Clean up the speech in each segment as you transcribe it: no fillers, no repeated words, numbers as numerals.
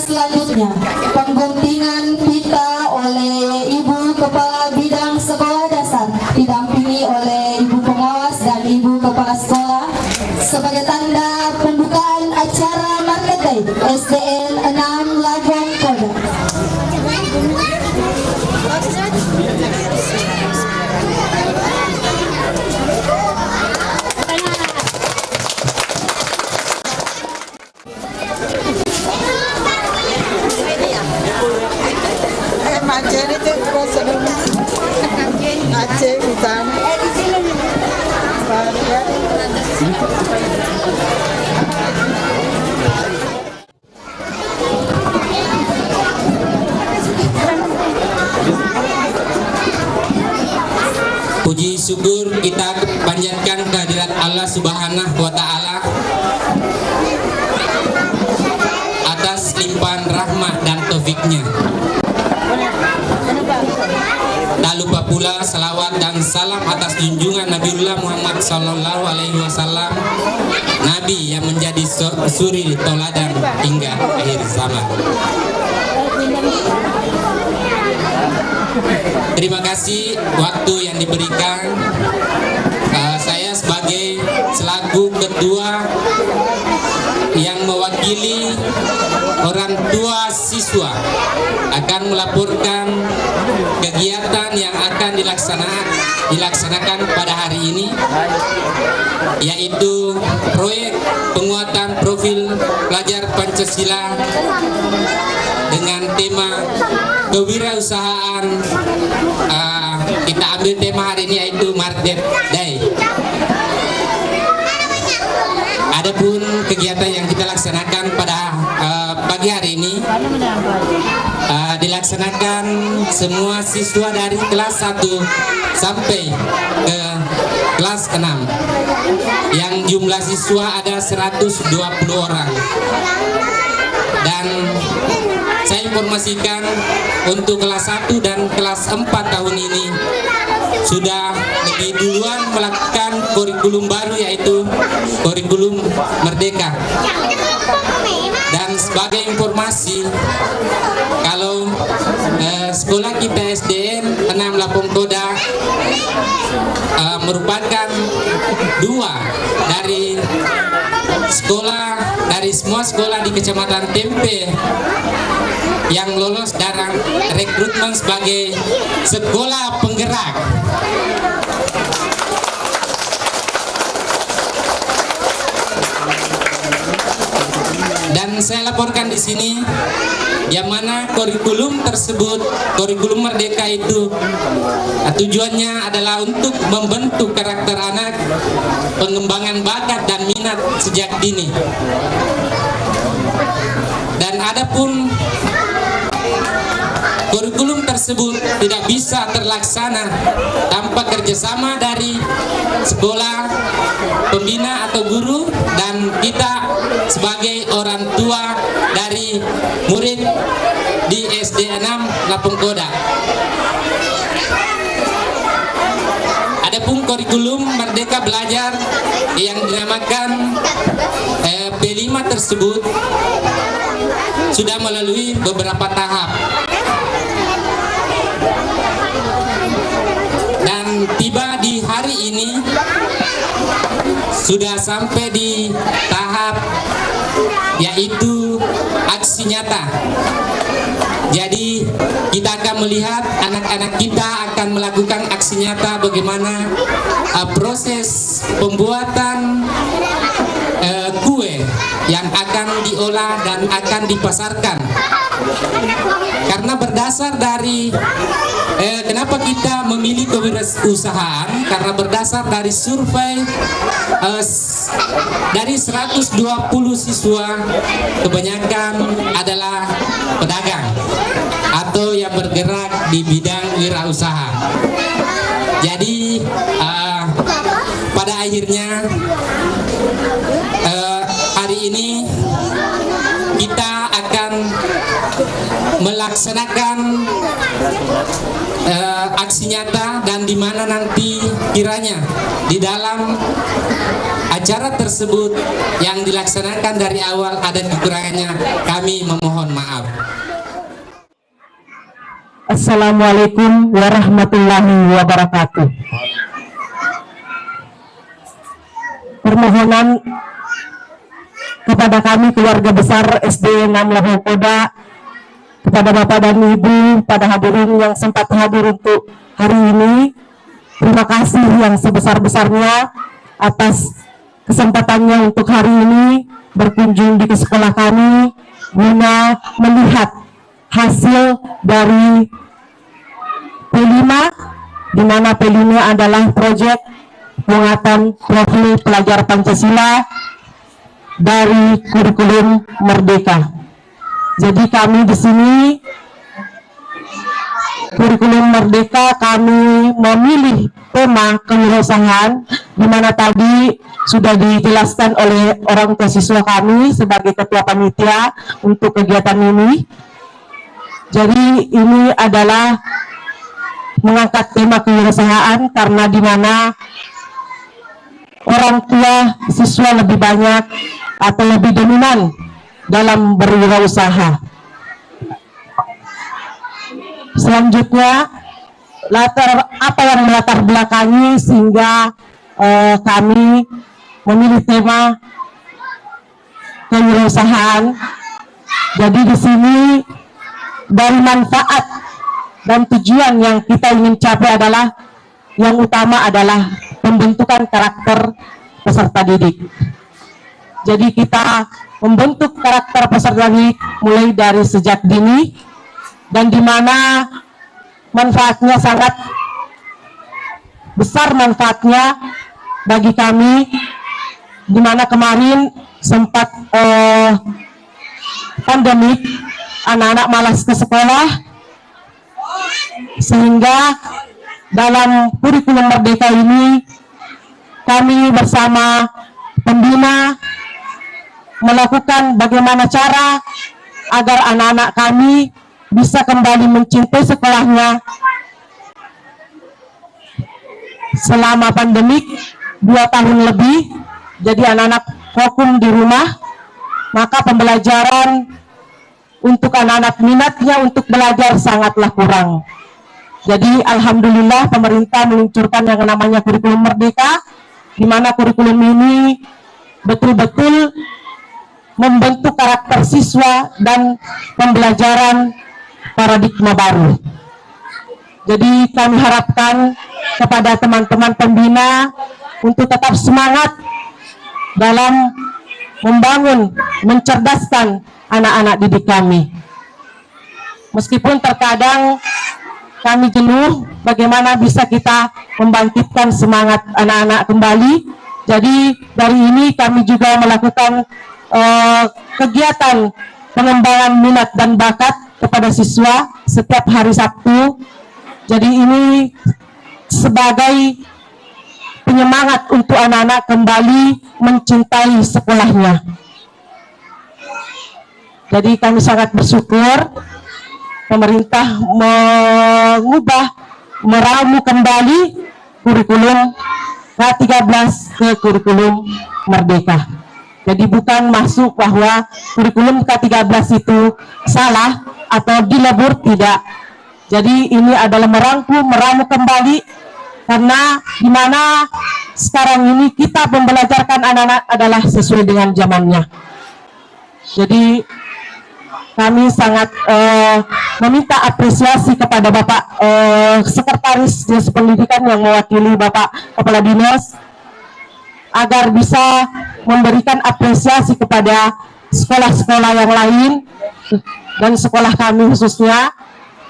selanjutnya, pengguntingan pita oleh Ibu Kepala Bidang Sekolah Dasar didampingi oleh Ibu Pengawas dan Ibu Kepala Sekolah sebagai tanda pembukaan acara Market Day SDN 6 Labong Koda. Aceh itu terus Aceh di sana. Puji syukur kita panjatkan kehadirat Allah Subhanahu wa Ta'ala atas limpahan rahmat dan taufiknya. Tak lupa pula salawat dan salam atas junjungan Nabiullah Muhammad Sallallahu Alaihi Wasallam, Nabi yang menjadi suri tauladan hingga akhir zaman. Terima kasih waktu yang diberikan. Saya sebagai selaku ketua yang mewakili orang tua siswa akan melaporkan kegiatan yang akan dilaksanakan pada hari ini, yaitu proyek penguatan profil pelajar Pancasila dengan tema kewirausahaan. Kita ambil tema hari ini yaitu Market Day. Adapun kegiatan yang kita laksanakan pada pagi hari ini dilaksanakan semua siswa dari kelas 1 sampai ke kelas 6 yang jumlah siswa ada 120 orang. Dan saya informasikan untuk kelas 1 dan kelas 4 tahun ini sudah lebih duluan melakukan kurikulum baru, yaitu kurikulum Merdeka. Dan sebagai informasi, kalau sekolah kita SDN 6 Labong Koda merupakan dua dari semua sekolah di Kecamatan Tempe yang lolos dalam rekrutmen sebagai sekolah penggerak. Dan saya laporkan di sini yang mana kurikulum tersebut, kurikulum Merdeka itu tujuannya adalah untuk membentuk karakter anak, pengembangan bakat dan minat sejak dini. Dan adapun kurikulum tersebut tidak bisa terlaksana tanpa kerjasama dari sekolah, pembina atau guru, dan kita sebagai orang tua dari murid di SD 6 Labong Koda. Adapun kurikulum Merdeka Belajar yang dinamakan P5 tersebut sudah melalui beberapa tahap dan tiba di hari ini sudah sampai di tahap yaitu aksi nyata. Jadi kita akan melihat anak-anak kita akan melakukan aksi nyata bagaimana proses pembuatan kue yang akan diolah dan akan dipasarkan. Karena berdasar dari kenapa kita memilih kewirausahaan, karena berdasar dari survei dari 120 siswa kebanyakan adalah pedagang atau yang bergerak di bidang wirausaha. Jadi pada akhirnya hari ini kita akan melaksanakan aksi nyata, dan di mana nanti kiranya di dalam acara tersebut yang dilaksanakan dari awal ada kekurangannya, kami memohon maaf. Assalamualaikum warahmatullahi wabarakatuh. Permohonan kepada kami keluarga besar SD 6 Lahokoda, kepada Bapak dan Ibu, pada hadirin yang sempat hadir untuk hari ini, terima kasih yang sebesar-besarnya atas kesempatannya untuk hari ini berkunjung di sekolah kami guna melihat hasil dari P5, di mana P5 adalah proyek penguatan profil pelajar Pancasila dari kurikulum Merdeka. Jadi kami di sini kurikulum Merdeka, kami memilih tema kewirausahaan, di mana tadi sudah dijelaskan oleh orang tua siswa kami sebagai ketua panitia untuk kegiatan ini. Jadi ini adalah mengangkat tema kewirausahaan karena di mana orang tua siswa lebih banyak atau lebih dominan dalam berwirausaha. Selanjutnya, apa yang melatar belakangi sehingga kami memilih tema kewirausahaan. Jadi di sini dari manfaat dan tujuan yang kita ingin capai adalah yang utama adalah pembentukan karakter peserta didik. Jadi kita membentuk karakter peserta didik mulai dari sejak dini, dan di mana manfaatnya sangat besar manfaatnya bagi kami, di mana kemarin sempat pandemik, anak-anak malas ke sekolah, sehingga dalam kurikulum Merdeka ini kami bersama pembina melakukan bagaimana cara agar anak-anak kami bisa kembali mencintai sekolahnya selama pandemik 2 tahun lebih. Jadi anak-anak vakum di rumah, maka pembelajaran untuk anak-anak minatnya untuk belajar sangatlah kurang. Jadi alhamdulillah pemerintah meluncurkan yang namanya kurikulum Merdeka, di mana kurikulum ini betul-betul membentuk karakter siswa dan pembelajaran paradigma baru. Jadi kami harapkan kepada teman-teman pembina untuk tetap semangat dalam membangun, mencerdaskan anak-anak didik kami. Meskipun terkadang kami jenuh, bagaimana bisa kita membangkitkan semangat anak-anak kembali. Jadi dari ini kami juga melakukan kegiatan pengembangan minat dan bakat kepada siswa setiap hari Sabtu. Jadi ini sebagai penyemangat untuk anak-anak kembali mencintai sekolahnya. Jadi kami sangat bersyukur pemerintah meramu kembali kurikulum K13 ke kurikulum Merdeka. Jadi bukan masuk bahwa kurikulum K13 itu salah atau dilebur, tidak. Jadi ini adalah meramu kembali, karena di mana sekarang ini kita membelajarkan anak-anak adalah sesuai dengan zamannya. Jadi kami sangat meminta apresiasi kepada Bapak Sekretaris Dinas Pendidikan yang mewakili Bapak Kepala Dinas, agar bisa memberikan apresiasi kepada sekolah-sekolah yang lain dan sekolah kami khususnya,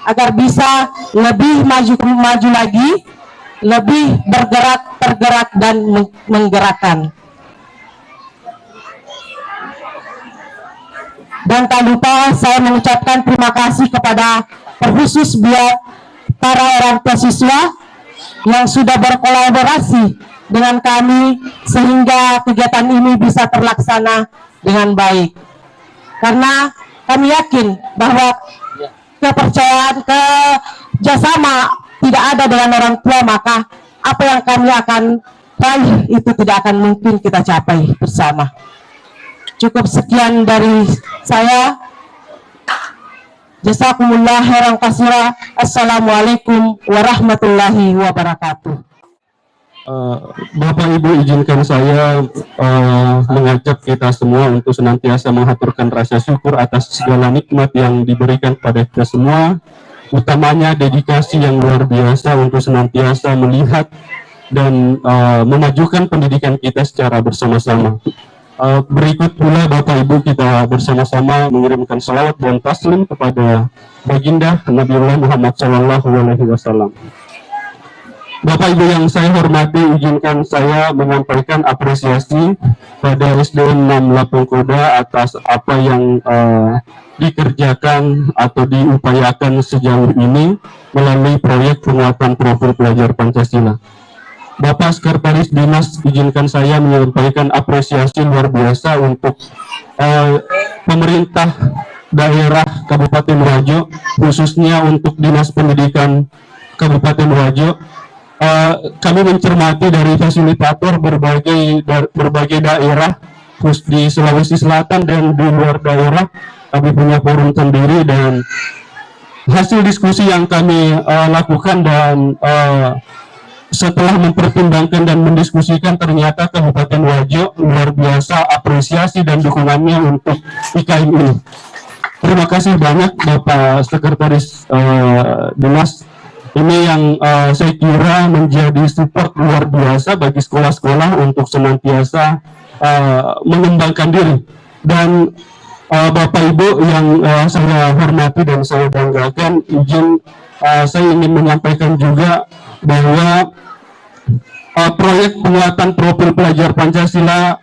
agar bisa lebih maju lagi, lebih tergerak dan menggerakkan. Dan tak lupa saya mengucapkan terima kasih kepada terkhusus buat para orang tua siswa yang sudah berkolaborasi dengan kami sehingga kegiatan ini bisa terlaksana dengan baik. Karena kami yakin bahwa kepercayaan, kerjasama tidak ada dengan orang tua, maka apa yang kami akan raih itu tidak akan mungkin kita capai bersama. Cukup sekian dari saya. Jazakumullah khairan katsira. Assalamualaikum warahmatullahi wabarakatuh. Bapak Ibu, izinkan saya mengajak kita semua untuk senantiasa mengaturkan rasa syukur atas segala nikmat yang diberikan kepada kita semua, utamanya dedikasi yang luar biasa untuk senantiasa melihat dan memajukan pendidikan kita secara bersama-sama. Berikut pula Bapak Ibu kita bersama-sama mengirimkan salawat dan taslim kepada baginda Nabiullah Muhammad SAW. Bapak Ibu yang saya hormati, izinkan saya menyampaikan apresiasi pada SDN 6 Lapung Kuda atas apa yang dikerjakan atau diupayakan sejauh ini melalui proyek penguatan profil pelajar Pancasila. Bapak Sekretaris Dinas, izinkan saya menyampaikan apresiasi luar biasa untuk pemerintah daerah Kabupaten Wajo, khususnya untuk Dinas Pendidikan Kabupaten Wajo. Kami mencermati dari fasilitator berbagai daerah, khusus di Sulawesi Selatan dan di luar daerah, kami punya forum sendiri, dan hasil diskusi yang kami lakukan dan setelah mempertimbangkan dan mendiskusikan, ternyata Kabupaten Wajo luar biasa apresiasi dan dukungannya untuk IKM ini. Terima kasih banyak Bapak Sekretaris Dinas. Ini yang saya kira menjadi support luar biasa bagi sekolah-sekolah untuk senantiasa mengembangkan diri. Dan Bapak Ibu yang saya hormati dan saya banggakan, saya ingin menyampaikan juga bahwa proyek penguatan profil pelajar Pancasila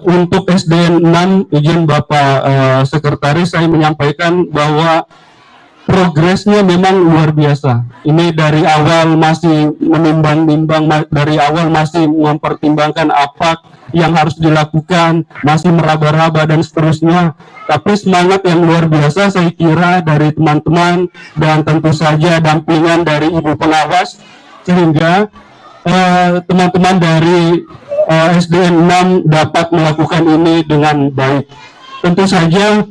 untuk SDN 6, izin Bapak Sekretaris saya menyampaikan bahwa progresnya memang luar biasa. Ini dari awal masih menimbang-nimbang, dari awal masih mempertimbangkan apa yang harus dilakukan, masih meraba-raba dan seterusnya. Tapi semangat yang luar biasa saya kira dari teman-teman dan tentu saja dampingan dari Ibu Pengawas, sehingga teman-teman dari SDN 6 dapat melakukan ini dengan baik. Tentu saja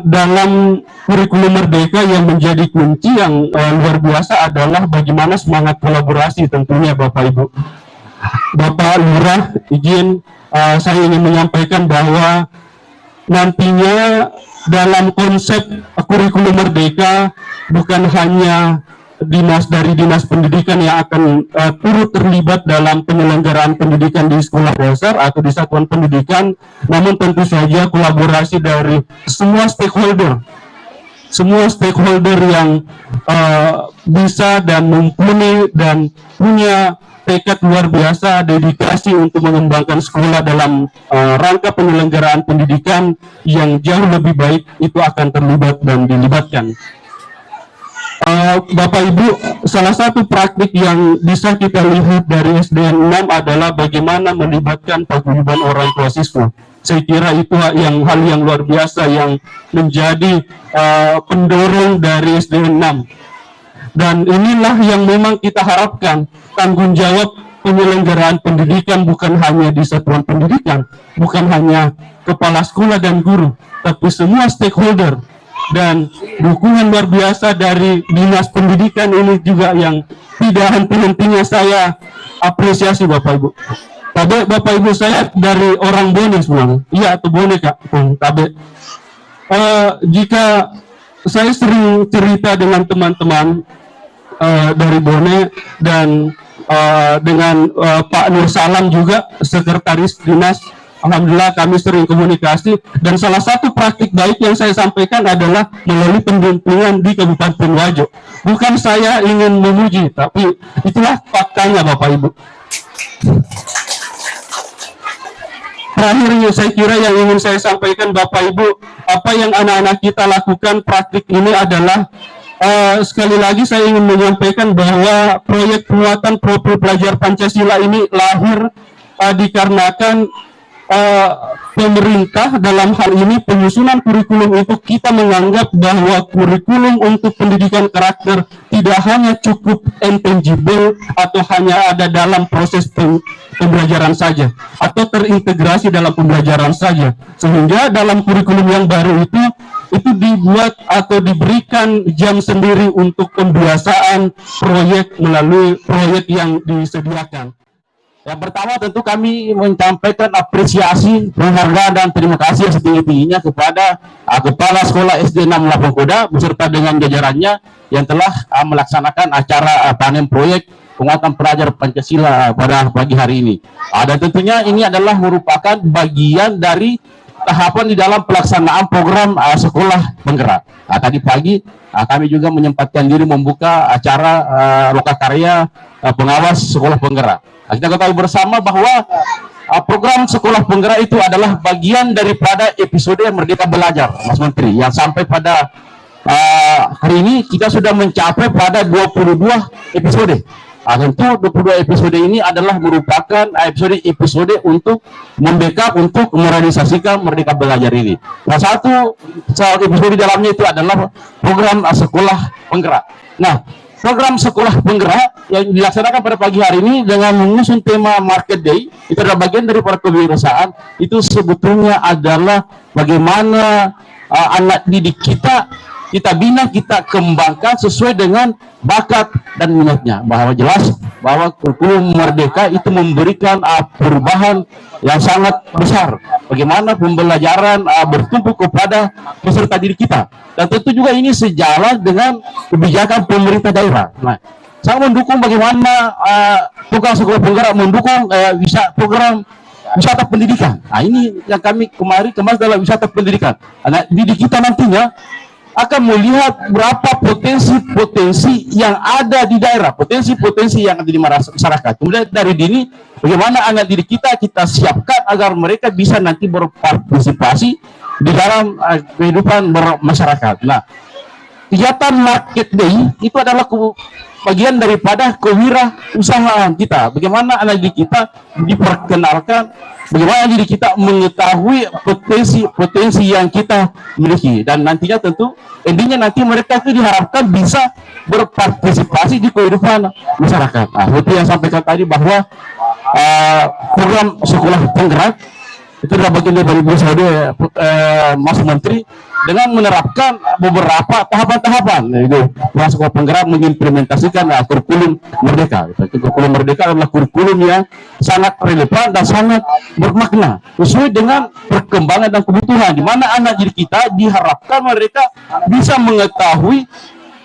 dalam kurikulum Merdeka yang menjadi kunci yang luar biasa adalah bagaimana semangat kolaborasi tentunya Bapak Ibu. Bapak Lurah, izin saya ingin menyampaikan bahwa nantinya dalam konsep kurikulum Merdeka bukan hanya dinas pendidikan yang akan turut terlibat dalam penyelenggaraan pendidikan di sekolah dasar atau di satuan pendidikan, namun tentu saja kolaborasi dari semua stakeholder yang bisa dan mumpuni dan punya tekad luar biasa, dedikasi untuk mengembangkan sekolah dalam rangka penyelenggaraan pendidikan yang jauh lebih baik, itu akan terlibat dan dilibatkan. Bapak Ibu, salah satu praktik yang bisa kita lihat dari SDN 6 adalah bagaimana melibatkan paguyuban orang tua siswa. Saya kira itu hal yang luar biasa yang menjadi pendorong dari SDN 6. Dan inilah yang memang kita harapkan, tanggung jawab penyelenggaraan pendidikan bukan hanya di satuan pendidikan, bukan hanya kepala sekolah dan guru, tapi semua stakeholder. Dan dukungan luar biasa dari Dinas Pendidikan ini juga yang tidak henti-hentinya saya apresiasi Bapak Ibu. Tapi Bapak Ibu, saya dari orang Bone sebenarnya. Iya atau Bone Kak? Tapi jika saya sering cerita dengan teman-teman dari Bone dan dengan Pak Nur Salam juga, Sekretaris Dinas, alhamdulillah kami sering komunikasi, dan salah satu praktik baik yang saya sampaikan adalah melalui pendampingan di Kabupaten Wajo. Bukan saya ingin memuji, tapi itulah faktanya Bapak Ibu. Terakhirnya saya kira yang ingin saya sampaikan Bapak Ibu, apa yang anak-anak kita lakukan praktik ini adalah sekali lagi saya ingin menyampaikan bahwa proyek penguatan profil pelajar Pancasila ini lahir dikarenakan pemerintah dalam hal ini penyusunan kurikulum itu kita menganggap bahwa kurikulum untuk pendidikan karakter tidak hanya cukup intangible atau hanya ada dalam proses pembelajaran saja atau terintegrasi dalam pembelajaran saja, sehingga dalam kurikulum yang baru itu dibuat atau diberikan jam sendiri untuk pembiasaan proyek melalui proyek yang disediakan. Yang pertama tentu kami menyampaikan apresiasi, penghargaan dan terima kasih setinggi-tingginya kepada Kepala Sekolah SD 6 Lapangkoda beserta dengan jajarannya yang telah melaksanakan acara panen proyek penguatan pelajar Pancasila pada pagi hari ini. Dan tentunya ini adalah merupakan bagian dari tahapan di dalam pelaksanaan program sekolah penggerak. Tadi pagi kami juga menyempatkan diri membuka acara lokakarya pengawas sekolah penggerak. Kita ketahui bersama bahwa program sekolah penggerak itu adalah bagian daripada episode Merdeka Belajar, Mas Menteri, yang sampai pada hari ini kita sudah mencapai pada 22 episode. Tentu 22 episode ini adalah merupakan episode untuk membackup untuk merealisasikan Merdeka Belajar ini. Salah satu episode di dalamnya itu adalah program sekolah penggerak. Nah, program sekolah penggerak yang dilaksanakan pada pagi hari ini dengan mengusung tema Market Day, itu adalah bagian dari kewirausahaan. Itu sebetulnya adalah bagaimana anak didik kita bina, kita kembangkan sesuai dengan bakat dan minatnya. Bahwa jelas bahwa kurikulum Merdeka itu memberikan perubahan yang sangat besar. Bagaimana pembelajaran bertumpu kepada peserta didik kita. Dan tentu juga ini sejalan dengan kebijakan pemerintah daerah. Nah, saya mendukung bagaimana program sekolah penggerak mendukung program wisata pendidikan. Nah, ini yang kami kemarin kemas dalam wisata pendidikan. Anak didik kita nantinya akan melihat berapa potensi-potensi yang ada di daerah, potensi-potensi yang ada di masyarakat. Kemudian dari dini, bagaimana anak didik kita siapkan agar mereka bisa nanti berpartisipasi di dalam kehidupan bermasyarakat. Nah, kegiatan Market Day itu adalah bagian daripada kewirausahaan kita. Bagaimana anak didik kita diperkenalkan, bagaimana diri kita mengetahui potensi yang kita miliki, dan nantinya tentu endingnya nanti mereka itu diharapkan bisa berpartisipasi di kehidupan masyarakat. Nah, seperti yang sampaikan tadi bahwa program sekolah penggerak itu adalah bagian dari episode Mas Menteri dengan menerapkan beberapa tahapan-tahapan, yaitu program sekolah penggerak mengimplementasikan kurikulum Merdeka. Kurikulum Merdeka adalah kurikulum yang sangat relevan dan sangat bermakna sesuai dengan perkembangan dan kebutuhan, di mana anak didik kita diharapkan mereka bisa mengetahui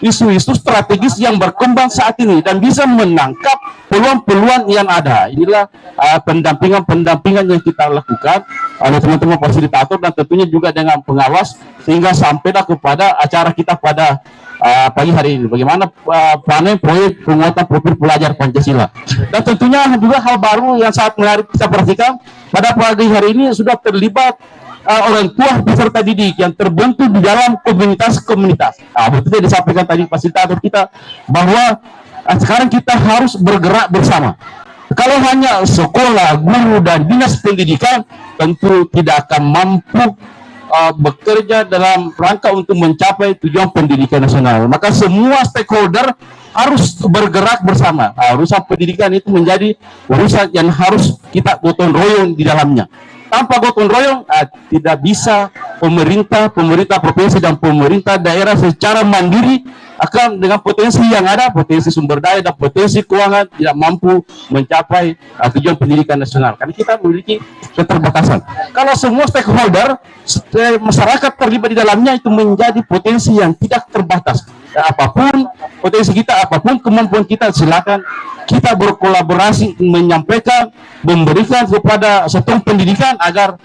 isu-isu strategis yang berkembang saat ini dan bisa menangkap peluang-peluang yang ada. Inilah pendampingan yang kita lakukan oleh teman-teman fasilitator dan tentunya juga dengan pengawas, sehingga sampailah kepada acara kita pada pagi hari ini. Bagaimana panen proyek penguatan profil pelajar Pancasila. Dan tentunya juga hal baru yang sangat menarik kita perhatikan, pada pagi hari ini sudah terlibat orang tua peserta didik yang terbentuk di dalam komunitas-komunitas. Betul yang disampaikan tadi fasilitator kita bahwa sekarang kita harus bergerak bersama. Kalau hanya sekolah, guru, dan dinas pendidikan tentu tidak akan mampu bekerja dalam rangka untuk mencapai tujuan pendidikan nasional. Maka semua stakeholder harus bergerak bersama. Urusan pendidikan itu menjadi urusan yang harus kita gotong royong di dalamnya. Tanpa gotong royong tidak bisa pemerintah provinsi dan pemerintah daerah secara mandiri akan dengan potensi yang ada, potensi sumber daya dan potensi keuangan tidak mampu mencapai tujuan pendidikan nasional karena kita memiliki keterbatasan. Kalau semua stakeholder masyarakat terlibat di dalamnya, itu menjadi potensi yang tidak terbatas. Apapun potensi kita, apapun kemampuan kita, silakan kita berkolaborasi menyampaikan, memberikan kepada satuan pendidikan agar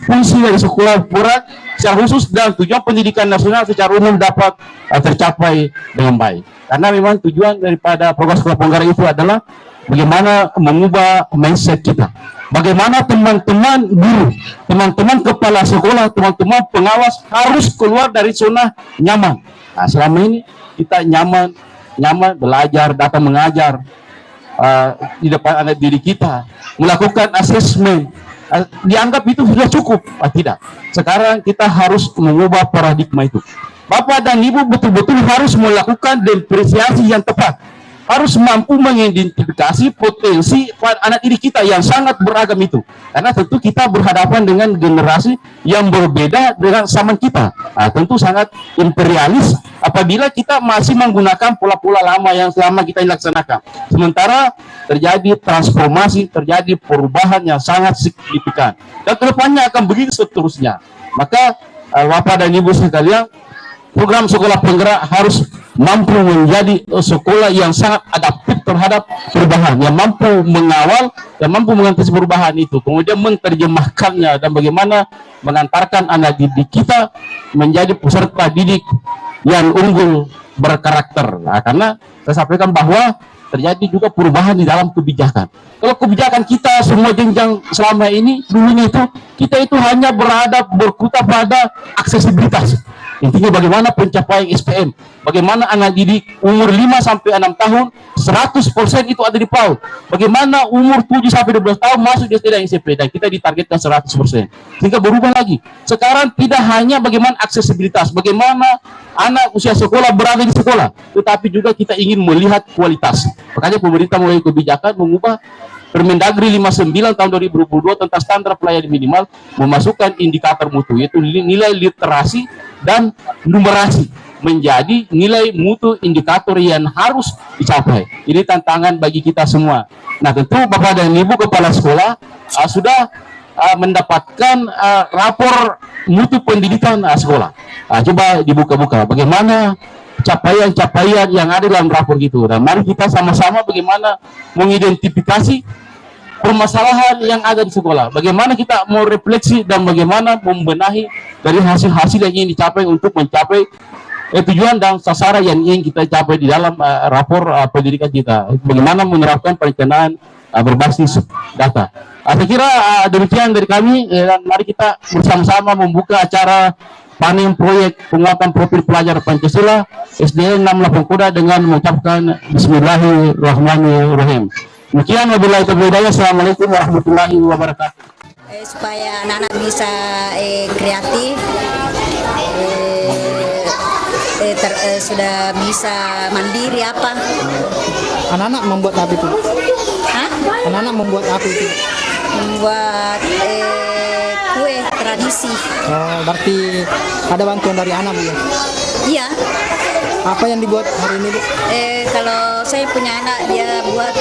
fungsi dari sekolah penggerak secara khusus dan tujuan pendidikan nasional secara umum dapat tercapai dengan baik. Karena memang tujuan daripada program sekolah penggerak itu adalah bagaimana mengubah mindset kita. Bagaimana teman-teman guru, teman-teman kepala sekolah, teman-teman pengawas harus keluar dari zona nyaman. Nah, selama ini kita nyaman belajar, datang mengajar di depan anak didik kita, melakukan asesmen, dianggap itu sudah cukup. Tidak. Sekarang kita harus mengubah paradigma itu. Bapak dan Ibu betul-betul harus melakukan depresiasi yang tepat. Harus mampu mengidentifikasi potensi anak didik kita yang sangat beragam itu. Karena tentu kita berhadapan dengan generasi yang berbeda dengan zaman kita. Tentu sangat imperialis apabila kita masih menggunakan pola-pola lama yang selama kita laksanakan. Sementara terjadi transformasi, terjadi perubahan yang sangat signifikan. Dan kedepannya akan begitu seterusnya. Maka Bapak dan Ibu sekalian, program sekolah penggerak harus mampu menjadi sekolah yang sangat adaptif terhadap perubahan, yang mampu mengawal, yang mampu mengantisipasi perubahan itu, kemudian menerjemahkannya dan bagaimana mengantarkan anak didik kita menjadi peserta didik yang unggul berkarakter. Karena saya sampaikan bahwa terjadi juga perubahan di dalam kebijakan. Kalau kebijakan kita semua jenjang selama ini, dulunya itu kita itu hanya berkutat pada aksesibilitas. Intinya bagaimana pencapaian SPM, bagaimana anak didik umur 5 sampai 6 tahun 100% itu ada di PAUD. Bagaimana umur 7 sampai 12 tahun masuk di SD dan SMP, dan kita ditargetkan 100%. Sehingga berubah lagi. Sekarang tidak hanya bagaimana aksesibilitas, bagaimana anak usia sekolah berada di sekolah, tetapi juga kita ingin melihat kualitas. Makanya pemerintah mulai kebijakan mengubah Permendagri 59 tahun 2022 tentang standar pelayanan minimal, memasukkan indikator mutu, yaitu nilai literasi dan numerasi menjadi nilai mutu indikator yang harus dicapai. Ini tantangan bagi kita semua. Nah, tentu Bapak dan Ibu kepala sekolah sudah mendapatkan rapor mutu pendidikan sekolah. Coba dibuka-buka bagaimana capaian-capaian yang ada dalam rapor itu. Dan mari kita sama-sama bagaimana mengidentifikasi permasalahan yang ada di sekolah. Bagaimana kita mau refleksi dan bagaimana membenahi dari hasil-hasil yang ingin dicapai untuk mencapai tujuan dan sasaran yang ingin kita capai di dalam rapor pendidikan kita. Bagaimana menerapkan perencanaan berbasis data. Saya kira demikian dari kami, dan mari kita bersama-sama membuka acara panen proyek penguatan profil pelajar Pancasila SDN 6 Kuda dengan mengucapkan Bismillahirrahmanirrahim. Demikian, wabillahi taufiq wal hidayah. Assalamualaikum warahmatullahi wabarakatuh. Supaya anak-anak bisa kreatif, sudah bisa mandiri apa? Anak-anak membuat apa itu? Hah? Anak-anak membuat apa itu? Membuat kue tradisi. Oh, berarti ada bantuan dari anak, Bu, ya? Iya. Apa yang dibuat hari ini, Bu? Kalau saya punya anak, dia buat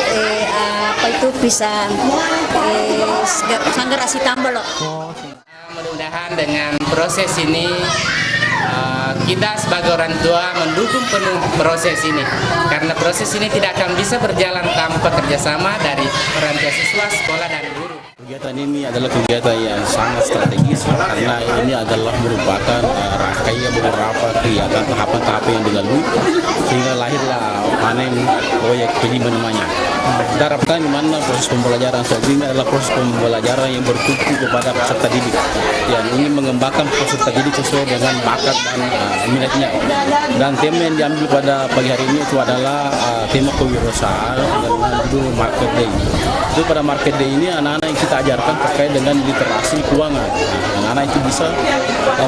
apa itu pisang, sanggar asi tambal loh. Mudah-mudahan dengan proses ini kita sebagai orang tua mendukung penuh proses ini, karena proses ini tidak akan bisa berjalan tanpa kerjasama dari orang tua siswa, sekolah, dan guru. Kegiatan ini adalah kegiatan yang sangat strategis karena ini adalah merupakan rangkaian beberapa kegiatan tahapan-tahapan yang dilalui sehingga lahirlah panen proyek kelima namanya. Kita harapkan di mana proses pembelajaran saat ini adalah proses pembelajaran yang bertumpu kepada peserta didik yang ingin mengembangkan peserta didik sesuai dengan bakat dan minatnya. Dan tema yang diambil pada pagi hari ini itu adalah tema kewirausahaan dengan judul Market Day. Itu pada Market Day ini anak-anak yang kita ajarkan terkait dengan literasi keuangan. Anak-anak itu bisa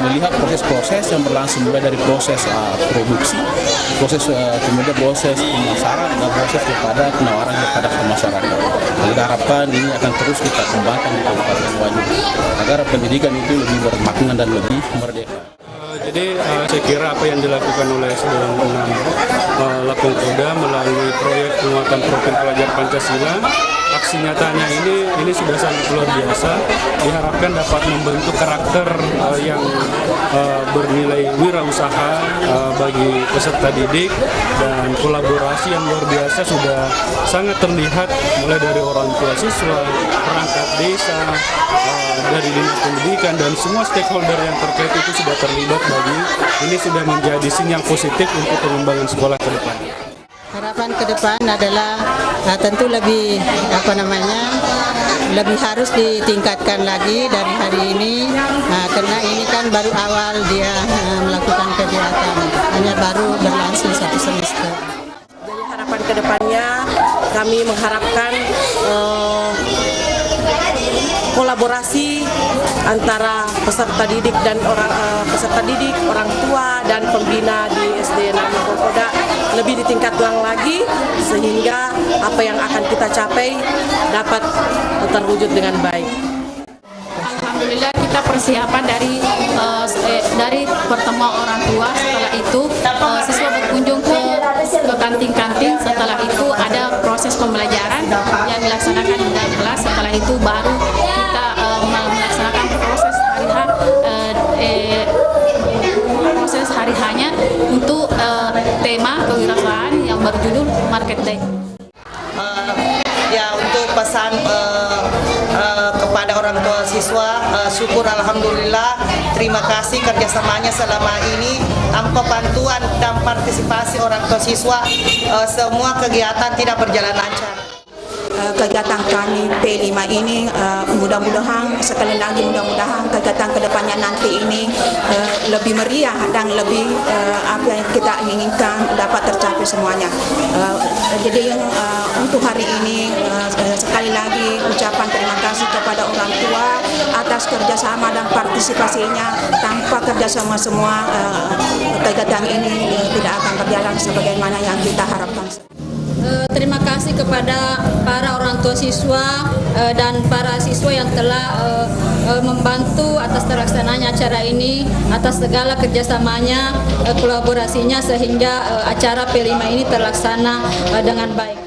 melihat proses-proses yang berlangsung mulai dari proses produksi, proses kemudian proses pemasaran dan proses kepada penawaran kepada masyarakat. Kita harapkan ini akan terus kita kembangkan di Kabupaten Wajo agar pendidikan itu lebih bermakna dan lebih merdeka. Jadi saya kira apa yang dilakukan oleh SDN 6 Lapang Kuda melalui proyek penguatan profil pelajar Pancasila, aksi nyatanya ini sudah sangat luar biasa. Diharapkan dapat membentuk karakter yang bernilai wirausaha bagi peserta didik, dan kolaborasi yang luar biasa sudah sangat terlihat mulai dari orang tua siswa, perangkat desa, dari dinas pendidikan, dan semua stakeholder yang terkait itu sudah terlibat. Bagi ini sudah menjadi sinyal positif untuk pengembangan sekolah ke depan. Harapan ke depan adalah tentu lebih lebih harus ditingkatkan lagi dari hari ini, karena ini kan baru awal dia melakukan kegiatan, hanya baru berlangsung 1 semester. Jadi harapan ke depannya kami mengharapkan kolaborasi antara peserta didik dan orang tua dan pembina di SD Namlah Hokoda lebih ditingkatkan lagi sehingga apa yang akan kita capai dapat terwujud dengan baik. Alhamdulillah kita persiapan dari pertemuan orang tua. Setelah itu siswa berkunjung ke kantin-kantin. Setelah itu ada proses pembelajaran yang dilaksanakan di dalam kelas. Setelah itu baru kita melaksanakan proses hari hanya untuk tema kewirausahaan yang berjudul Market Day. Ya, untuk pesan kepada orang tua siswa, syukur alhamdulillah, terima kasih kerjasamanya selama ini. Tanpa bantuan dan partisipasi orang tua siswa, semua kegiatan tidak berjalan lancar. Kegiatan kami P5 ini mudah-mudahan sekali lagi mudah-mudahan kegiatan kedepannya nanti ini lebih meriah dan lebih apa yang kita inginkan dapat tercapai semuanya. Jadi untuk hari ini sekali lagi ucapan terima kasih kepada orang tua atas kerjasama dan partisipasinya. Tanpa kerjasama semua kegiatan ini tidak akan berjalan sebagaimana yang kita harapkan. Terima kasih kepada para orang tua siswa dan para siswa yang telah membantu atas terlaksananya acara ini, atas segala kerjasamanya, kolaborasinya sehingga acara P5 ini terlaksana dengan baik.